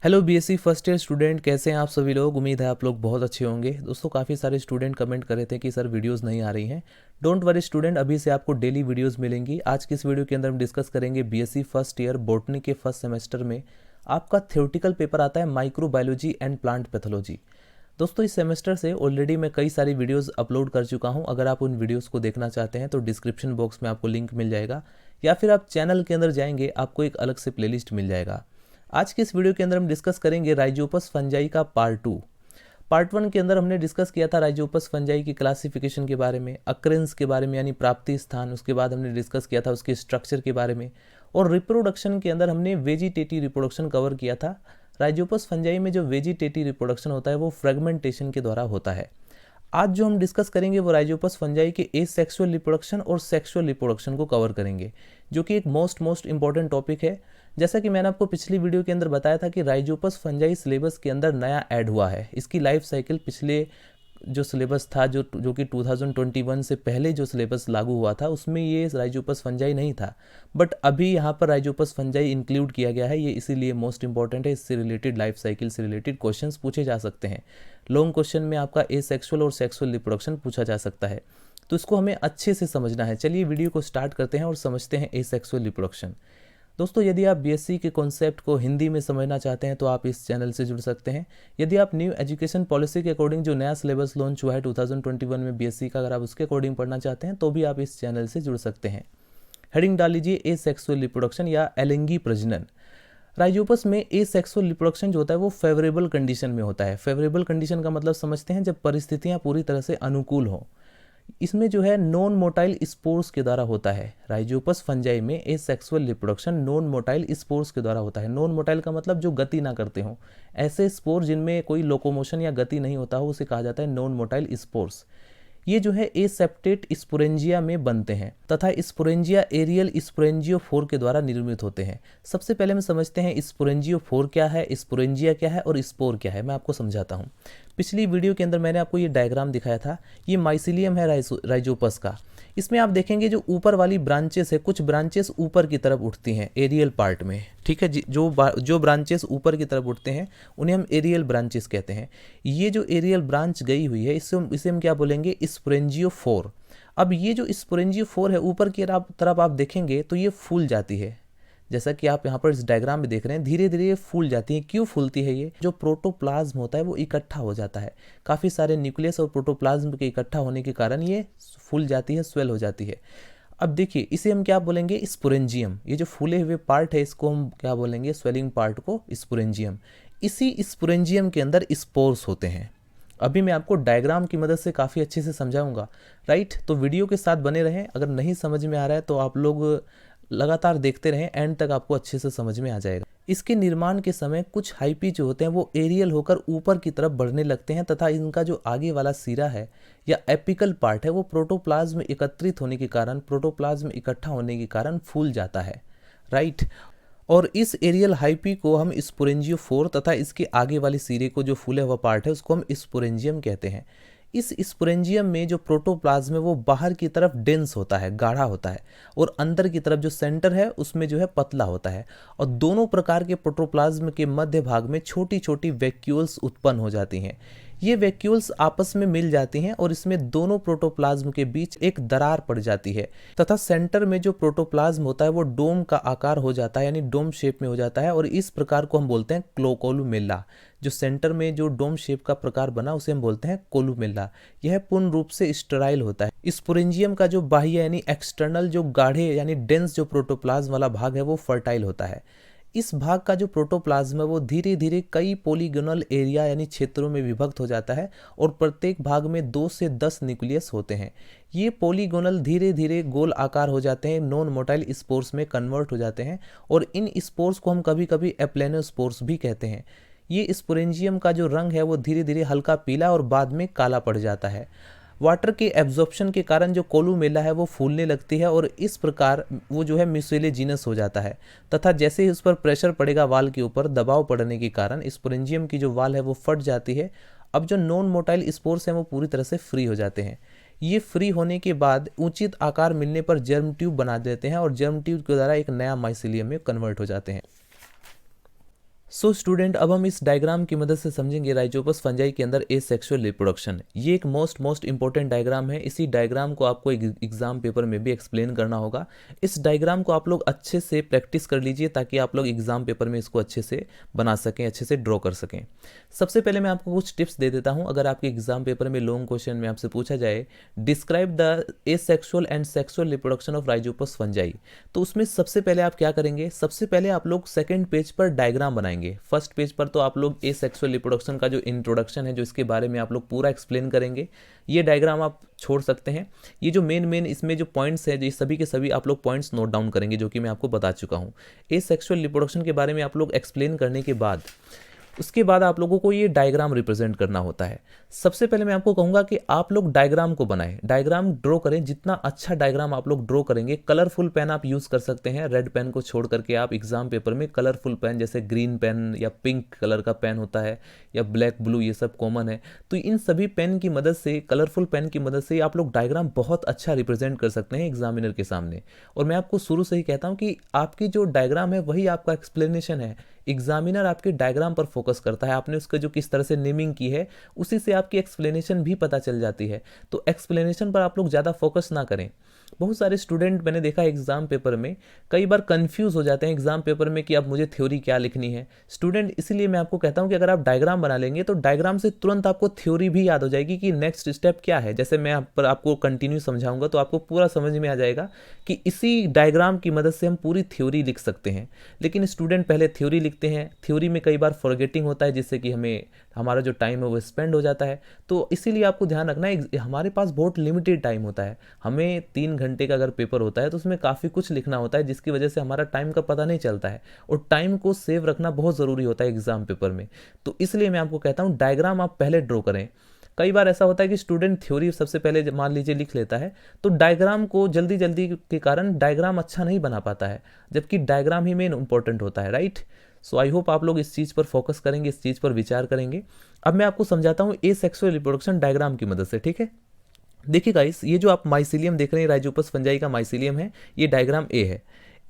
Hello BSc first year student, कैसे हैं आप सभी लोग। उम्मीद है आप लोग बहुत अच्छे होंगे। दोस्तों, काफ़ी सारे स्टूडेंट कमेंट कर रहे थे कि सर वीडियोस नहीं आ रही हैं। डोंट वरी स्टूडेंट, अभी से आपको डेली वीडियोस मिलेंगी। आज की इस वीडियो के अंदर हम डिस्कस करेंगे बीएससी फर्स्ट ईयर बॉटनी के फर्स्ट सेमेस्टर में आपका थ्योरेटिकल पेपर आता है माइक्रोबायोलॉजी एंड प्लांट पैथोलॉजी। दोस्तों, इस सेमेस्टर से ऑलरेडी मैं कई सारी वीडियोस अपलोड कर चुका हूं। अगर आप उन वीडियोस को देखना चाहते हैं तो डिस्क्रिप्शन बॉक्स में आपको लिंक मिल जाएगा, या फिर आप चैनल के अंदर जाएंगे, आपको एक अलग से प्लेलिस्ट मिल जाएगा। आज के इस वीडियो के अंदर हम डिस्कस करेंगे राइजोपस फंजाई का पार्ट 2। पार्ट 1 के अंदर हमने डिस्कस किया था राइजोपस फंजाई की क्लासिफिकेशन के बारे में, अक्रेंस के बारे में यानी प्राप्ति स्थान। उसके बाद हमने डिस्कस किया था उसके स्ट्रक्चर के बारे में, और रिप्रोडक्शन के अंदर हमने वेजिटेटिव रिप्रोडक्शन कवर किया था। राइजोपस फंजाई में जो वेजिटेटिव रिप्रोडक्शन होता है वो फ्रेगमेंटेशन के द्वारा होता है। आज जो हम डिस्कस करेंगे वो राइजोपस फंजाई के एसेक्सुअल रिप्रोडक्शन और सेक्सुअल रिप्रोडक्शन को कवर करेंगे, जो कि एक मोस्ट इंपॉर्टेंट टॉपिक है। जैसा कि मैंने आपको पिछली वीडियो के अंदर बताया था कि राइजोपस फंजाई सिलेबस के अंदर नया ऐड हुआ है। इसकी लाइफ साइकिल पिछले जो सिलेबस था, जो कि 2021 से पहले जो सिलेबस लागू हुआ था, उसमें ये राइजोपस फंजाई नहीं था। बट अभी यहाँ पर राइजोपस फंजाई इंक्लूड किया गया है। ये इसीलिए मोस्ट इंपॉर्टेंट है। इससे रिलेटेड, लाइफ साइकिल से रिलेटेड क्वेश्चंस पूछे जा सकते हैं। लॉन्ग क्वेश्चन में आपका एसेक्सुअल और सेक्सुअल रिप्रोडक्शन पूछा जा सकता है, तो इसको हमें अच्छे से समझना है। चलिए वीडियो को स्टार्ट करते हैं और समझते हैं एसेक्सुअल रिप्रोडक्शन। दोस्तों, यदि आप बीएससी के कॉन्सेप्ट को हिंदी में समझना चाहते हैं तो आप इस चैनल से जुड़ सकते हैं। यदि आप न्यू एजुकेशन पॉलिसी के अकॉर्डिंग जो नया सिलेबस लॉन्च हुआ है 2021 में बीएससी का, अगर आप उसके अकॉर्डिंग पढ़ना चाहते हैं तो भी आप इस चैनल से जुड़ सकते हैं। हेडिंग डाल लीजिए एसेक्सुअल रिप्रोडक्शन या एलिंगी प्रजनन। राइजोपस में एसेक्सुअल रिप्रोडक्शन जो होता है वो फेवरेबल कंडीशन में होता है। फेवरेबल कंडीशन का मतलब समझते हैं, जब परिस्थितियां पूरी तरह से अनुकूल हों। इसमें जो है नॉन मोटाइल स्पोर्स के द्वारा होता है। राइजोपस फंजाई में asexual reproduction non motile spores के द्वारा होता है। नॉन मोटाइल का मतलब जो गति ना करते हो। ऐसे स्पोर जिनमें कोई लोकोमोशन या गति नहीं होता हो, उसे कहा जाता है नॉन मोटाइल स्पोर्स। ये जो है एसेप्टेट स्पोरेंजिया में बनते हैं तथा स्पोरेंजिया एरियल स्पोरेंजियोफोर के द्वारा निर्मित होते हैं। सबसे पहले हम समझते हैं स्पोरेंजियोफोर क्या है, स्पोरेंजिया क्या है और स्पोर क्या है। मैं आपको समझाता हूँ। पिछली वीडियो के अंदर मैंने आपको ये डायग्राम दिखाया था। ये माइसिलियम है राइजोपस का। इसमें आप देखेंगे जो ऊपर वाली ब्रांचेस है, कुछ ब्रांचेस ऊपर की तरफ उठती हैं एरियल पार्ट में। ठीक है जी, जो ब्रांचेस ऊपर की तरफ उठते हैं उन्हें हम एरियल ब्रांचेस कहते हैं। ये जो एरियल इसे हम क्या बोलेंगे, स्पोरेंजियोफोर। अब ये जो स्पोरेंजियोफोर है, ऊपर की तरफ आप देखेंगे तो ये फूल जाती है। जैसा कि आप यहाँ पर इस डायग्राम में देख रहे हैं, धीरे धीरे ये फूल जाती है। क्यों फूलती है? ये जो प्रोटोप्लाज्म होता है वो इकट्ठा हो जाता है। काफ़ी सारे न्यूक्लियस और प्रोटोप्लाज्म के इकट्ठा होने के कारण ये फूल जाती है, स्वेल हो जाती है। अब देखिए, इसे हम क्या बोलेंगे, स्पोरेंजियम। ये जो फूले हुए पार्ट है इसको हम क्या बोलेंगे, स्वेलिंग पार्ट को स्पोरेंजियम। इसी स्पोरेंजियम के अंदर स्पोर्स होते हैं। अभी मैं आपको डायग्राम की मदद से काफ़ी अच्छे से समझाऊंगा, राइट। तो वीडियो के साथ बने रहें। अगर नहीं समझ में आ रहा है तो आप लोग लगातार देखते रहें, एंड तक आपको अच्छे से समझ में आ जाएगा। इसके निर्माण के समय कुछ हाइपी जो होते हैं वो एरियल होकर ऊपर की तरफ बढ़ने लगते हैं, तथा इनका जो आगे वाला सिरा है या एपिकल पार्ट है वो प्रोटोप्लाज्म एकत्रित होने के कारण, प्रोटोप्लाज्म इकट्ठा होने के कारण फूल जाता है, राइट। और इस एरियल हाइपी को हम स्पोरेंजियोफोर तथा इसके आगे वाले सिरे को जो फूला हुआ पार्ट है उसको हम स्पोरेंजियम कहते हैं। इस स्पोरेंजियम में जो प्रोटोप्लाज्म है वो बाहर की तरफ डेंस होता है, गाढ़ा होता है, और अंदर की तरफ जो सेंटर है उसमें जो है पतला होता है। और दोनों प्रकार के प्रोटोप्लाज्म के मध्य भाग में छोटी छोटी वैक्यूल्स उत्पन्न हो जाती हैं। ये वैक्यूल्स आपस में मिल जाती हैं और इसमें दोनों प्रोटोप्लाज्म के बीच एक दरार पड़ जाती है, तथा सेंटर में जो प्रोटोप्लाज्म होता है वो डोम का आकार हो जाता है, यानी डोम शेप में हो जाता है। और इस प्रकार को हम बोलते हैं कोलुमेला। जो सेंटर में जो डोम शेप का प्रकार बना उसे हम बोलते हैं कोलुमेला। यह पूर्ण रूप से स्टेराइल होता है। स्पोरेंजियम का जो बाह्य यानी एक्सटर्नल जो गाढ़े यानी डेंस जो प्रोटोप्लाज्म वाला भाग है वो फर्टाइल होता है। इस भाग का जो प्रोटोप्लाज्म है वो धीरे धीरे कई पॉलीगोनल एरिया यानी क्षेत्रों में विभक्त हो जाता है, और प्रत्येक भाग में 2 से 10 न्यूक्लियस होते हैं। ये पॉलीगोनल धीरे धीरे गोल आकार हो जाते हैं, नॉन मोटाइल स्पोर्स में कन्वर्ट हो जाते हैं, और इन स्पोर्स को हम कभी कभी एप्लेनोस्पोर्स भी कहते हैं। ये स्पोरेंजियम का जो रंग है वो धीरे धीरे हल्का पीला और बाद में काला पड़ जाता है। वाटर के एब्जॉर्प्शन के कारण जो कोलुमेला है वो फूलने लगती है, और इस प्रकार वो जो है म्यूसिलेजिनस हो जाता है। तथा जैसे ही उस पर प्रेशर पड़ेगा, वाल के ऊपर दबाव पड़ने के कारण स्पोरेंजियम की जो वाल है वो फट जाती है। अब जो नॉन मोटाइल स्पोर्स हैं वो पूरी तरह से फ्री हो जाते हैं। ये फ्री होने के बाद उचित आकार मिलने पर जर्म ट्यूब बना देते हैं, और जर्म ट्यूब के द्वारा एक नया माइसिलियम में कन्वर्ट हो जाते हैं। सो स्टूडेंट, अब हम इस डायग्राम की मदद से समझेंगे राइजोपस फंजाई के अंदर एसेक्सुअल रिप्रोडक्शन। ये एक मोस्ट इंपॉर्टेंट डायग्राम है। इसी डायग्राम को आपको एग्जाम पेपर में भी एक्सप्लेन करना होगा। इस डायग्राम को आप लोग अच्छे से प्रैक्टिस कर लीजिए ताकि आप लोग एग्जाम पेपर में इसको अच्छे से बना सकें, अच्छे से ड्रॉ कर सकें। सबसे पहले मैं आपको कुछ टिप्स दे देता हूं। अगर आपके एग्जाम पेपर में लॉन्ग क्वेश्चन में आपसे पूछा जाए describe the asexual and sexual reproduction of Rhizopus fungi, तो उसमें सबसे पहले आप क्या करेंगे, सबसे पहले आप लोग सेकंड पेज पर डायग्राम बनाएंगे। फर्स्ट पेज पर तो आप लोग एसेक्सुअल रिप्रोडक्शन का जो इंट्रोडक्शन है, जो इसके बारे में आप लोग पूरा एक्सप्लेन करेंगे, ये डायग्राम आप छोड़ सकते हैं। ये जो मेन इसमें जो पॉइंट्स है, ये सभी के सभी आप लोग पॉइंट्स नोट डाउन करेंगे, जो कि मैं आपको बता चुका हूँ। एसेक्सुअल रिप्रोडक्शन के बारे में आप लोग एक्सप्लेन करने के बाद उसके बाद आप लोगों को ये डायग्राम रिप्रेजेंट करना होता है। सबसे पहले मैं आपको कहूंगा कि आप लोग डायग्राम को बनाएं, डायग्राम ड्रॉ करें। जितना अच्छा डायग्राम आप लोग ड्रॉ करेंगे, कलरफुल पेन आप यूज़ कर सकते हैं। रेड पेन को छोड़ करके आप एग्जाम पेपर में कलरफुल पेन, जैसे ग्रीन पेन या पिंक कलर का पेन होता है या ब्लैक ब्लू, ये सब कॉमन है। तो इन सभी पेन की मदद से, कलरफुल पेन की मदद से आप लोग डायग्राम बहुत अच्छा रिप्रेजेंट कर सकते हैं एग्जामिनर के सामने। और मैं आपको शुरू से ही कहता हूँ कि आपकी जो डायग्राम है वही आपका एक्सप्लेनेशन है। एग्जामिनर आपके डायग्राम पर फोकस करता है, आपने उसका जो किस तरह से नेमिंग की है उसी से आपकी एक्सप्लेनेशन भी पता चल जाती है। तो एक्सप्लेनेशन पर आप लोग ज़्यादा फोकस ना करें। बहुत सारे स्टूडेंट मैंने देखा एग्जाम पेपर में कई बार कंफ्यूज हो जाते हैं एग्जाम पेपर में कि अब मुझे थ्योरी क्या लिखनी है। स्टूडेंट, इसीलिए मैं आपको कहता हूं कि अगर आप डायग्राम बना लेंगे तो डायग्राम से तुरंत आपको थ्योरी भी याद हो जाएगी कि नेक्स्ट स्टेप क्या है। जैसे मैं आप पर आपको कंटिन्यू समझाऊंगा तो आपको पूरा समझ में आ जाएगा कि इसी डायग्राम की मदद से हम पूरी थ्योरी लिख सकते हैं। लेकिन स्टूडेंट पहले थ्योरी लिखते हैं, थ्योरी में कई बार फॉरगेटिंग होता है, जिससे कि हमारा जो टाइम है वो स्पेंड हो जाता है। तो इसीलिए आपको ध्यान रखना है, हमारे पास बहुत लिमिटेड टाइम होता है। हमें 3 घंटे का अगर पेपर होता है तो उसमें काफ़ी कुछ लिखना होता है, जिसकी वजह से हमारा टाइम का पता नहीं चलता है। और टाइम को सेव रखना बहुत ज़रूरी होता है एग्जाम पेपर में। तो इसलिए मैं आपको कहता हूँ डायग्राम आप पहले ड्रॉ करें। कई बार ऐसा होता है कि स्टूडेंट थ्योरी सबसे पहले मान लीजिए लिख लेता है, तो डायग्राम को जल्दी जल्दी के कारण डायग्राम अच्छा नहीं बना पाता है, जबकि डायग्राम ही मेन इंपॉर्टेंट होता है, राइट। सो आई होप आप लोग इस चीज़ पर फोकस करेंगे, इस चीज़ पर विचार करेंगे। अब मैं आपको समझाता हूँ एसेक्सुअल रिप्रोडक्शन डायग्राम की मदद से, ठीक है। देखिए गाइस, ये जो आप माइसीलियम देख रहे हैं, राइजोपस फंजाई का माइसीलियम है, ये डायग्राम ए है।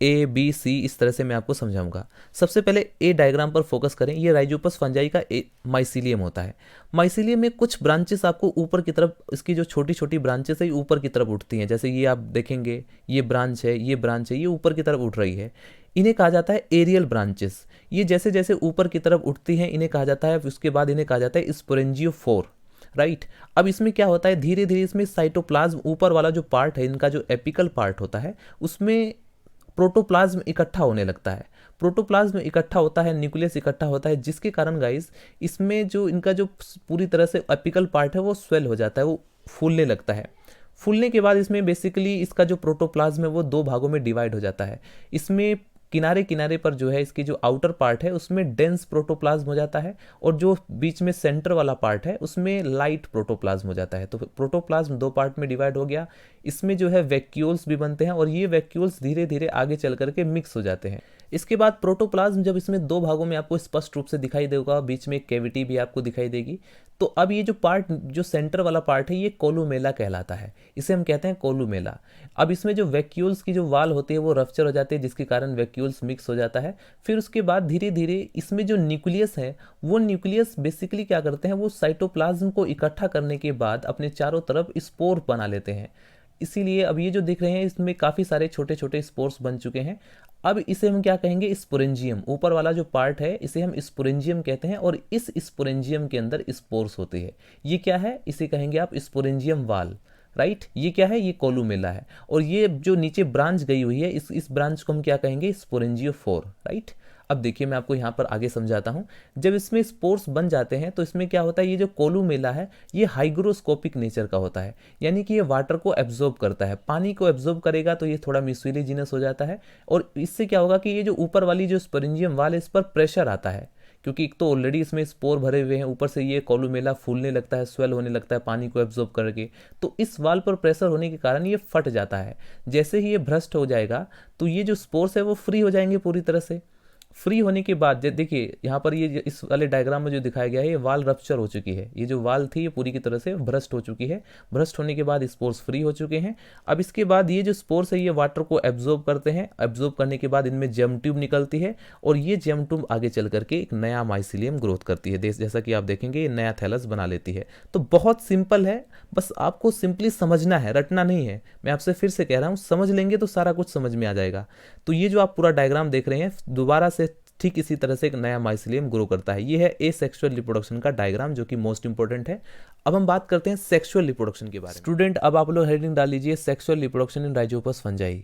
ए बी सी इस तरह से मैं आपको समझाऊंगा। सबसे पहले ए डायग्राम पर फोकस करें। ये राइजोपस फंजाई का माइसीलियम होता है। माइसीलियम में कुछ ब्रांचेस आपको ऊपर की तरफ, इसकी जो छोटी छोटी ब्रांचेस है ऊपर की तरफ उठती हैं। जैसे ये आप देखेंगे, ये ब्रांच है, ये ब्रांच है, ये ऊपर की तरफ उठ रही है। इन्हें कहा जाता है एरियल ब्रांचेस। ये जैसे जैसे ऊपर की तरफ उठती हैं इन्हें कहा जाता है, उसके बाद इन्हें कहा जाता है स्पोरेंजियोफोर, राइट। अब इसमें क्या होता है, धीरे धीरे इसमें साइटोप्लाज्म, ऊपर वाला जो पार्ट है इनका, जो एपिकल पार्ट होता है, उसमें प्रोटोप्लाज्म इकट्ठा होने लगता है। प्रोटोप्लाज्म इकट्ठा होता है, न्यूक्लियस इकट्ठा होता है, जिसके कारण गाइस इसमें जो इनका जो पूरी तरह से एपिकल पार्ट है वो स्वेल हो जाता है, वो फूलने लगता है। फूलने के बाद इसमें बेसिकली इसका जो प्रोटोप्लाज्म है वो 2 भागों में डिवाइड हो जाता है। इसमें किनारे किनारे पर जो है इसकी जो आउटर पार्ट है उसमें डेंस प्रोटोप्लाज्म हो जाता है, और जो बीच में सेंटर वाला पार्ट है उसमें लाइट प्रोटोप्लाज्म हो जाता है। तो प्रोटोप्लाज्म 2 पार्ट में डिवाइड हो गया। इसमें जो है वैक्यूल्स भी बनते हैं, और ये वैक्यूल्स धीरे धीरे आगे चल करके मिक्स हो जाते हैं। इसके बाद प्रोटोप्लाज्म जब इसमें 2 भागों में आपको स्पष्ट रूप से दिखाई देगा, बीच में एक कैविटी भी आपको दिखाई देगी। तो अब ये जो पार्ट, जो सेंटर वाला पार्ट है, ये कोलुमेला कहलाता है। इसे हम कहते हैं कोलुमेला। अब इसमें जो वैक्यूल्स की जो वाल होती है वो रप्चर हो जाती है, जिसके कारण वैक्यूल्स मिक्स हो जाता है। फिर उसके बाद धीरे धीरे इसमें जो न्यूक्लियस है, वो न्यूक्लियस बेसिकली क्या करते हैं, वो साइटोप्लाज्म को इकट्ठा करने के बाद अपने चारों तरफ स्पोर बना लेते हैं। इसीलिए अब ये जो दिख रहे हैं इसमें काफ़ी सारे छोटे छोटे स्पोर्स बन चुके हैं। अब इसे हम क्या कहेंगे, स्पोरेंजियम। ऊपर वाला जो पार्ट है इसे हम स्पोरेंजियम कहते हैं, और इस स्पोरेंजियम के अंदर स्पोर्स होते हैं। ये क्या है, इसे कहेंगे आप स्पोरेंजियम वाल, राइट। ये क्या है, ये कोलुमेला है। और ये जो नीचे ब्रांच गई हुई है, इस ब्रांच को हम क्या कहेंगे, स्पोरेंजियोफोर, राइट। अब देखिए मैं आपको यहाँ पर आगे समझाता हूँ। जब इसमें स्पोर्स बन जाते हैं तो इसमें क्या होता है, ये जो कोलुमेला है ये हाइग्रोस्कोपिक नेचर का होता है, यानी कि ये वाटर को एब्जॉर्ब करता है। पानी को एब्जॉर्ब करेगा तो ये थोड़ा म्यूसिलिजिनस हो जाता है, और इससे क्या होगा कि ये जो ऊपर वाली जो स्पोरेंजियम वाल है इस पर प्रेशर आता है, क्योंकि एक तो ऑलरेडी इसमें स्पोर भरे हुए हैं, ऊपर से ये कोलुमेला फूलने लगता है, स्वेल होने लगता है पानी को एब्जॉर्ब करके। तो इस वाल पर प्रेशर होने के कारण ये फट जाता है। जैसे ही ये भ्रष्ट हो जाएगा तो ये जो स्पोर्स है वो फ्री हो जाएंगे पूरी तरह से। फ्री होने के बाद देखिए यहाँ पर ये इस वाले डायग्राम में जो दिखाया गया है, ये वाल रप्चर हो चुकी है, ये जो वाल थी ये पूरी की तरह से भ्रष्ट हो चुकी है। भ्रष्ट होने के बाद स्पोर्स फ्री हो चुके हैं। अब इसके बाद ये जो स्पोर्स है ये वाटर को एब्जॉर्ब करते हैं। एब्जॉर्ब करने के बाद इनमें जेम ट्यूब निकलती है और ये जेम ट्यूब आगे चल करके एक नया माइसीलियम ग्रोथ करती है। जैसा कि आप देखेंगे ये नया थैलस बना लेती है। तो बहुत सिंपल है, बस आपको सिंपली समझना है, रटना नहीं है। मैं आपसे फिर से कह रहा हूँ, समझ लेंगे तो सारा कुछ समझ में आ जाएगा। तो ये जो आप पूरा डायग्राम देख रहे हैं दोबारा से ठीक इसी तरह से एक नया माइसीलियम ग्रो करता है। ये है एसेक्सुअल रिप्रोडक्शन का डायग्राम, जो कि मोस्ट इंपॉर्टेंट है। अब हम बात करते हैं सेक्सुअल रिप्रोडक्शन के बारे में। स्टूडेंट, अब आप लोग हेडिंग डाल लीजिए sexual reproduction in Rhizopus fungi.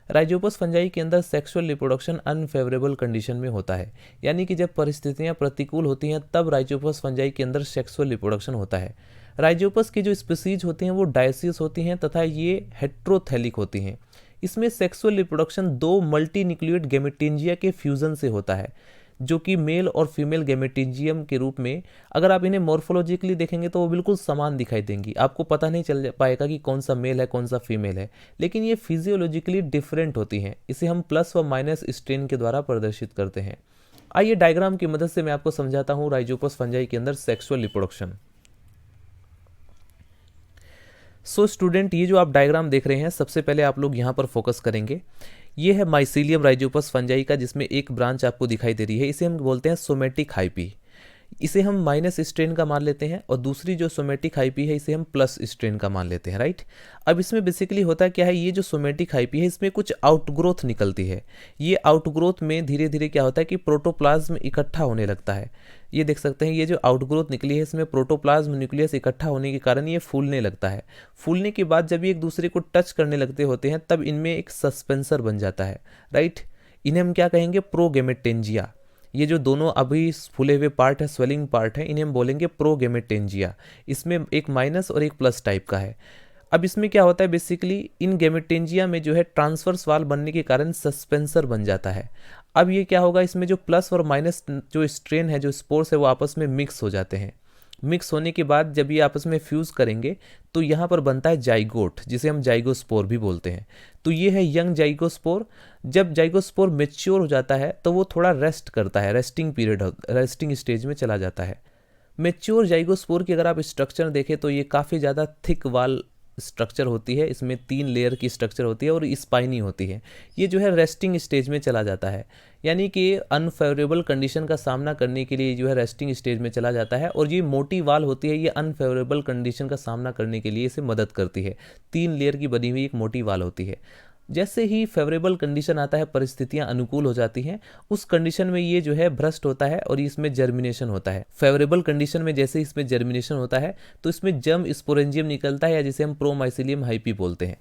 Rhizopus fungi के अंदर सेक्सुअल रिप्रोडक्शन अनफेवरेबल कंडीशन में होता है, यानी कि जब परिस्थितियां प्रतिकूल होती हैं तब राइजोपस फंजाई के अंदर सेक्सुअल रिप्रोडक्शन होता है। राइजोपस की जो स्पीसीज होती हैं वो डायसियस होती हैं तथा ये हेट्रोथैलिक होती हैं। इसमें सेक्सुअल रिप्रोडक्शन दो मल्टी न्यूक्लियोइड गैमेटेंजिया के फ्यूजन से होता है, जो कि मेल और फीमेल गैमेटेंजियम के रूप में, अगर आप इन्हें मॉर्फोलॉजिकली देखेंगे तो वो बिल्कुल समान दिखाई देंगी। आपको पता नहीं चल पाएगा कि कौन सा मेल है कौन सा फीमेल है, लेकिन ये फिजियोलॉजिकली डिफरेंट होती हैं। इसे हम प्लस व माइनस स्ट्रेन के द्वारा प्रदर्शित करते हैं। आइए डायग्राम की मदद से मैं आपको समझाता हूँ राइजोपस फंजाई के अंदर सेक्सुअल रिप्रोडक्शन। सो स्टूडेंट, ये जो आप डायग्राम देख रहे हैं, सबसे पहले आप लोग यहाँ पर फोकस करेंगे। ये है माइसीलियम राइजोपस फंजाई का, जिसमें एक ब्रांच आपको दिखाई दे रही है, इसे हम बोलते हैं सोमेटिक हाइपी। इसे हम माइनस स्ट्रेन का मान लेते हैं और दूसरी जो सोमेटिक हाइपी है इसे हम प्लस स्ट्रेन का मान लेते हैं, राइट। अब इसमें बेसिकली होता क्या है, ये जो सोमेटिक हाइपी है इसमें कुछ आउटग्रोथ निकलती है। ये आउटग्रोथ में धीरे धीरे क्या होता है कि प्रोटोप्लाज्म इकट्ठा होने लगता है। ये देख सकते हैं, ये जो आउटग्रोथ निकली है इसमें प्रोटोप्लाज्म न्यूक्लियस इकट्ठा होने के कारण ये फूलने लगता है। फूलने के बाद जब ये एक दूसरे को टच करने लगते होते हैं तब इनमें एक सस्पेंसर बन जाता है, राइट। इन्हें हम क्या कहेंगे, प्रोगैमेटेंजिया। ये जो दोनों अभी फूले हुए पार्ट है, स्वेलिंग पार्ट है, इन्हें हम बोलेंगे प्रोगैमेटेंजिया। इसमें एक माइनस और एक प्लस टाइप का है। अब इसमें क्या होता है, बेसिकली इन गैमेटेंजिया में जो है ट्रांसवर्स वाल बनने के कारण सस्पेंसर बन जाता है। अब ये क्या होगा, इसमें जो प्लस और माइनस जो स्ट्रेन है, जो स्पोर्स है, वो आपस में मिक्स हो जाते हैं। मिक्स होने के बाद जब ये आपस में फ्यूज़ करेंगे तो यहाँ पर बनता है जाइगोट, जिसे हम जाइगोस्पोर भी बोलते हैं। तो ये है यंग जाइगोस्पोर। जब जाइगोस्पोर मैच्योर हो जाता है तो वो थोड़ा रेस्ट करता है, रेस्टिंग पीरियड, रेस्टिंग स्टेज में चला जाता है। मैच्योर जाइगोस्पोर की अगर आप स्ट्रक्चर देखें तो ये काफ़ी ज़्यादा थिक वाल स्ट्रक्चर होती है। इसमें 3 लेयर की स्ट्रक्चर होती है और स्पाइनी होती है। ये जो है रेस्टिंग स्टेज में चला जाता है, यानी कि अनफेवरेबल कंडीशन का सामना करने के लिए जो है रेस्टिंग स्टेज में चला जाता है। और ये मोटी वाल होती है, ये अनफेवरेबल कंडीशन का सामना करने के लिए इसे मदद करती है। 3 लेयर की बनी हुई एक मोटी वाल होती है। जैसे ही फेवरेबल कंडीशन आता है, परिस्थितियां अनुकूल हो जाती हैं, उस कंडीशन में ये जो है भ्रष्ट होता है और इसमें जर्मिनेशन होता है। फेवरेबल कंडीशन में जैसे इसमें जर्मिनेशन होता है तो इसमें जर्म स्पोरेंजियम निकलता है, या जिसे हम प्रोमाइसिलियम हाइपी बोलते हैं।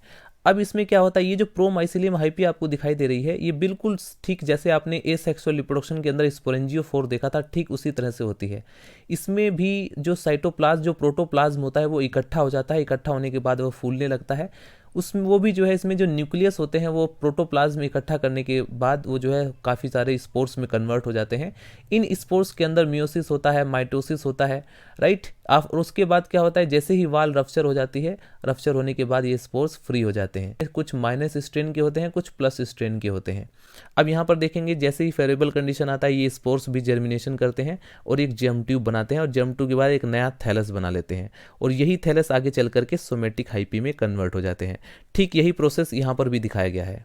अब इसमें क्या होता है, ये जो प्रोमाइसिलियम हाइपी आपको दिखाई दे रही है, ये बिल्कुल ठीक जैसे आपने एसेक्सुअल रिप्रोडक्शन के अंदर स्पोरेंजियोफोर देखा था, ठीक उसी तरह से होती है। इसमें भी जो साइटोप्लाज्म, जो प्रोटोप्लाज्म होता है, वो इकट्ठा हो जाता है। इकट्ठा होने के बाद वो फूलने लगता है। उसमें वो भी जो है, इसमें जो न्यूक्लियस होते हैं वो प्रोटोप्लाज्म इकट्ठा करने के बाद वो जो है काफ़ी सारे स्पोर्स में कन्वर्ट हो जाते हैं। इन स्पोर्स के अंदर मियोसिस होता है, माइटोसिस होता है, राइट। और उसके बाद क्या होता है, जैसे ही वाल रप्चर हो जाती है, रप्चर होने के बाद ये स्पोर्स फ्री हो जाते हैं। कुछ माइनस स्ट्रेन के होते हैं, कुछ प्लस स्ट्रेन के होते हैं। अब यहाँ पर देखेंगे, जैसे ही फेवरेबल कंडीशन आता है ये स्पोर्स भी जर्मिनेशन करते हैं और एक जर्म ट्यूब बनाते हैं, और जर्म ट्यूब के बाद एक नया थैलस बना लेते हैं, और यही थैलस आगे चल करके सोमेटिक हाइपी में कन्वर्ट हो जाते हैं। ठीक यही प्रोसेस यहाँ पर भी दिखाया गया है।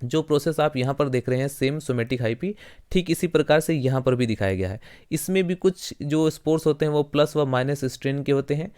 जो प्रोसेस आप यहाँ पर देख रहे हैं सेम सोमेटिक हाइपी, ठीक इसी प्रकार से यहाँ पर भी दिखाया गया है। इसमें भी कुछ जो स्पोर्स होते हैं वो प्लस व माइनस स्ट्रेन के होते हैं,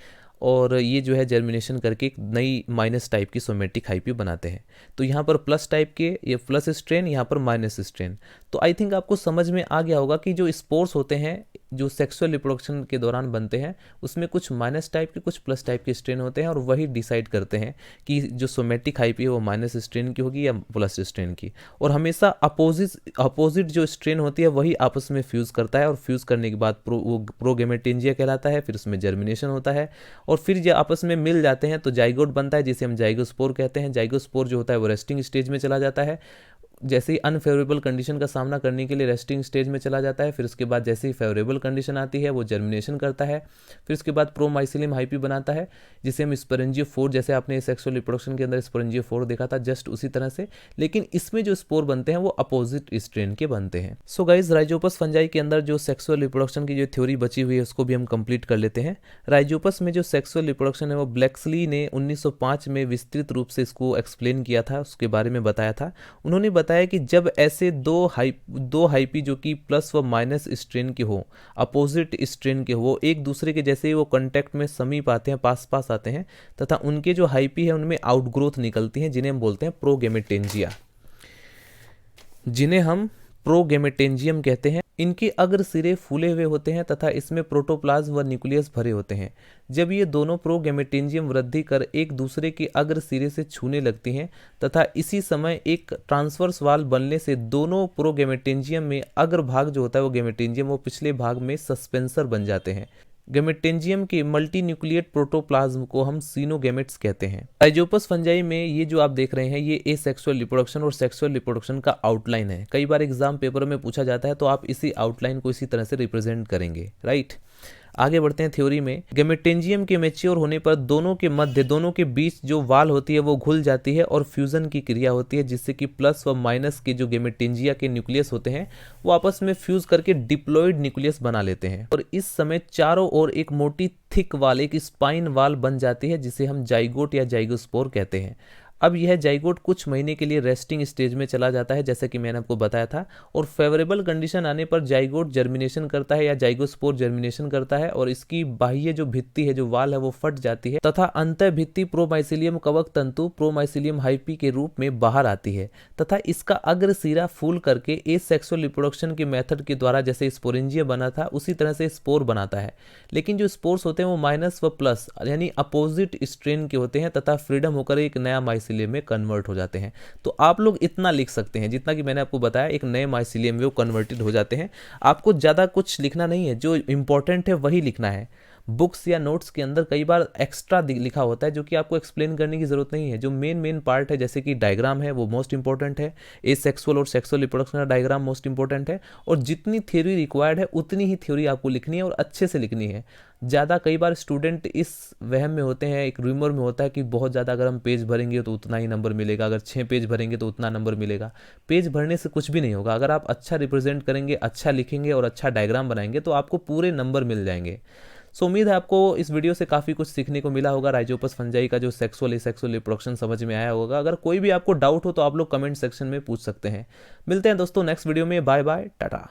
और ये जो है जर्मिनेशन करके एक नई माइनस टाइप की सोमेटिक हाइपी बनाते हैं। तो यहाँ पर प्लस टाइप के ये प्लस स्ट्रेन, यहाँ पर माइनस स्ट्रेन। तो आई थिंक आपको समझ में आ गया होगा कि जो स्पोर्स होते हैं जो सेक्सुअल रिप्रोडक्शन के दौरान बनते हैं, उसमें कुछ माइनस टाइप के कुछ प्लस टाइप के स्ट्रेन होते हैं, और वही डिसाइड करते हैं कि जो सोमेटिक हाइपी है वो माइनस स्ट्रेन की होगी या प्लस स्ट्रेन की। और हमेशा अपोजिट जो स्ट्रेन होती है वही आपस में फ्यूज़ करता है, और फ्यूज़ करने के बाद वो प्रोगैमेटेंजिया कहलाता है। फिर उसमें जर्मिनेशन होता है, और फिर जब आपस में मिल जाते हैं तो जाइगोट बनता है, जिसे हम जाइगोस्पोर कहते हैं। जाइगोस्पोर जो होता है वो रेस्टिंग स्टेज में चला जाता है। जैसे ही अनफेवरेबल कंडीशन का सामना करने के लिए रेस्टिंग स्टेज में चला जाता है। फिर उसके बाद जैसे ही फेवरेबल कंडीशन आती है वो जर्मिनेशन करता है। फिर उसके बाद प्रोमाइसिलियम हाइपी बनाता है जिसे हम स्पोरेंजियोफोर, जैसे आपने सेक्सुअल रिप्रोडक्शन के अंदर स्पोरेंजियोफोर देखा था, जस्ट उसी तरह से, लेकिन इसमें जो स्पोर बनते हैं वो अपोजिट स्ट्रेन के बनते हैं। सो गाइज, राइजोपस फंजाई के अंदर जो सेक्सुअल रिप्रोडक्शन की जो थ्योरी बची हुई है उसको भी हम कंप्लीट कर लेते हैं। राइजोपस में जो सेक्सुअल रिप्रोडक्शन है वो ब्लैक्सली ने 1905 में विस्तृत रूप से इसको एक्सप्लेन किया था, उसके बारे में बताया था। उन्होंने बताया कि जब ऐसे दो हाइपी जो कि प्लस व माइनस स्ट्रेन के हो, अपोजिट स्ट्रेन के हो, एक दूसरे के जैसे ही वो कांटेक्ट में समीप आते हैं, पास पास आते हैं, तथा उनके जो हाइपी है उनमें आउटग्रोथ निकलती हैं, जिन्हें हम बोलते हैं प्रोगेमेटेंजिया, जिन्हें हम प्रोगेमेटेंजियम कहते हैं। इनके अग्र सिरे फूले हुए होते हैं तथा इसमें प्रोटोप्लाज्म व न्यूक्लियस भरे होते हैं। जब ये दोनों प्रोगेमेटेंजियम वृद्धि कर एक दूसरे के अग्र सिरे से छूने लगती हैं तथा इसी समय एक ट्रांसवर्स वाल बनने से दोनों प्रोगेमेटेंजियम में अग्र भाग जो होता है वो गेमेटेंजियम, वो पिछले भाग में सस्पेंसर बन जाते हैं। गेमेटेंजियम के मल्टी न्यूक्लिएट प्रोटोप्लाज्म को हम सीनोगेमेट्स कहते हैं। राइजोपस फंजाई में ये जो आप देख रहे हैं ये एसेक्सुअल रिप्रोडक्शन और सेक्सुअल रिप्रोडक्शन का आउटलाइन है। कई बार एग्जाम पेपर में पूछा जाता है तो आप इसी आउटलाइन को इसी तरह से रिप्रेजेंट करेंगे, राइट। आगे बढ़ते हैं थ्योरी में। गेमेटेंजियम के मैच्योर होने पर दोनों के मध्य, दोनों के बीच जो वाल होती है वो घुल जाती है और फ्यूजन की क्रिया होती है, जिससे कि प्लस व माइनस के जो गेमेटेंजिया के न्यूक्लियस होते हैं वो आपस में फ्यूज करके डिप्लॉइड न्यूक्लियस बना लेते हैं और इस समय चारों ओर एक मोटी थिक वाल, एक स्पाइन वाल बन जाती है, जिसे हम जाइगोट या जाइगोस्पोर कहते हैं। अब यह जाइगोट कुछ महीने के लिए रेस्टिंग स्टेज में चला जाता है, जैसा कि मैंने आपको बताया था, और फेवरेबल कंडीशन आने पर जाइगोट जर्मिनेशन करता है या जाइगोस्पोर जर्मिनेशन करता है और इसकी बाह्य जो भित्ति है, जो वाल है, वो फट जाती है तथा अंतः भित्ति प्रोमाइसिलियम कवक तंतु प्रोमाइसिलियम हाइपी के रूप में बाहर आती है तथा इसका अग्र सिरा फूल करके एसेक्सुअल रिप्रोडक्शन के मेथड के द्वारा जैसे स्पोरेंजिया बना था उसी तरह से स्पोर बनाता है। लेकिन जो स्पोर्स होते हैं वो माइनस व प्लस यानी अपोजिट स्ट्रेन के होते हैं तथा फ्रीडम होकर एक नया माइसिलियम में कन्वर्ट हो जाते हैं। तो आप लोग इतना लिख सकते हैं जितना कि मैंने आपको बताया, एक नए माइसिलियम में वो कन्वर्टेड हो जाते हैं। आपको ज़्यादा कुछ लिखना नहीं है, जो इंपॉर्टेंट है वही लिखना है। बुक्स या नोट्स के अंदर कई बार एक्स्ट्रा लिखा होता है जो कि आपको एक्सप्लेन करने की जरूरत नहीं है। जो मेन पार्ट है जैसे कि डायग्राम है वो मोस्ट इंपॉर्टेंट है, एसेक्सुअल और सेक्सुअल रिप्रोडक्शन का डायग्राम मोस्ट इंपॉर्टेंट है, और जितनी थ्योरी रिक्वायर्ड है उतनी ही थ्योरी आपको लिखनी है और अच्छे से लिखनी है। ज़्यादा कई बार स्टूडेंट इस वहम में होते हैं, एक रूमर में होता है कि बहुत ज़्यादा अगर हम पेज भरेंगे तो उतना ही नंबर मिलेगा, अगर 6 पेज भरेंगे तो उतना नंबर मिलेगा। पेज भरने से कुछ भी नहीं होगा। अगर आप अच्छा रिप्रेजेंट करेंगे, अच्छा लिखेंगे और अच्छा डायग्राम बनाएंगे तो आपको पूरे नंबर मिल जाएंगे। सो उम्मीद है आपको इस वीडियो से काफ़ी कुछ सीखने को मिला होगा। राइजोपस फंजाई का जो सेक्सुअल एसेक्सुअल रिप्रोडक्शन समझ में आया होगा। अगर कोई भी आपको डाउट हो तो आप लोग कमेंट सेक्शन में पूछ सकते हैं। मिलते हैं दोस्तों नेक्स्ट वीडियो में। Bye bye, Tata.